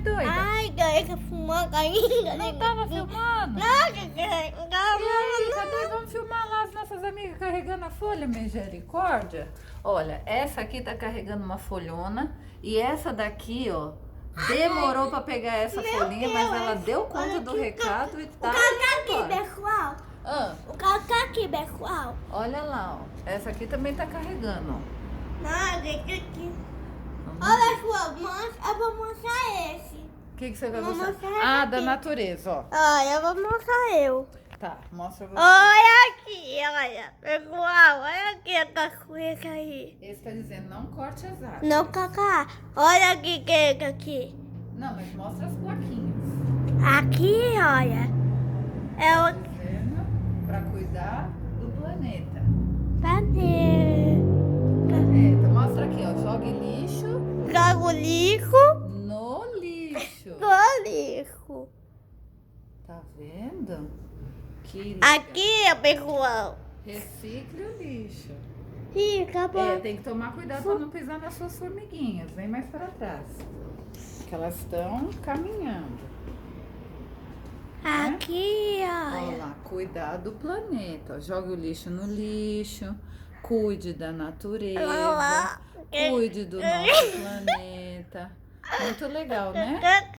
doida? Ai, galera, fumando ainda. Não tava filmando? E aí, cadê? Vamos filmar lá as nossas amigas carregando a folha, misericórdia. Olha, essa aqui tá carregando uma folhona e essa daqui, ó, demorou pra pegar essa folhinha, mas ela deu conta do recado e tá Aqui, indo embora. pessoal. Ah, O cacá aqui, pessoal. olha lá, ó. Essa aqui também tá carregando, ó. Não, gente, aqui. Vamos Olha, pessoal, eu vou mostrar esse. O que você vai Vou mostrar? mostrar Ah, aqui. da natureza, ó. Olha, eu vou mostrar eu. Tá, mostra você. Olha aqui, olha. Pessoal, olha aqui a cachoeira aí. Esse tá dizendo, não corte as árvores. Não, cacá. Olha aqui, que é aqui. Não, mas mostra as plaquinhas. Aqui, olha. É o Dizendo pra cuidar do planeta. planeta. Planeta. Mostra aqui, ó. Jogue lixo Joga o lixo no lixo. no lixo. Tá vendo? Que Aqui, pessoal. recicle o lixo. Ih, acabou. É, tem que tomar cuidado pra não pisar nas suas formiguinhas. Vem mais pra trás. Que elas estão caminhando. Aqui, Olha olha. lá, cuidar do planeta. Ó. Jogue o lixo no lixo. Cuide da natureza. Olha lá. Cuide do nosso planeta. Muito legal, né?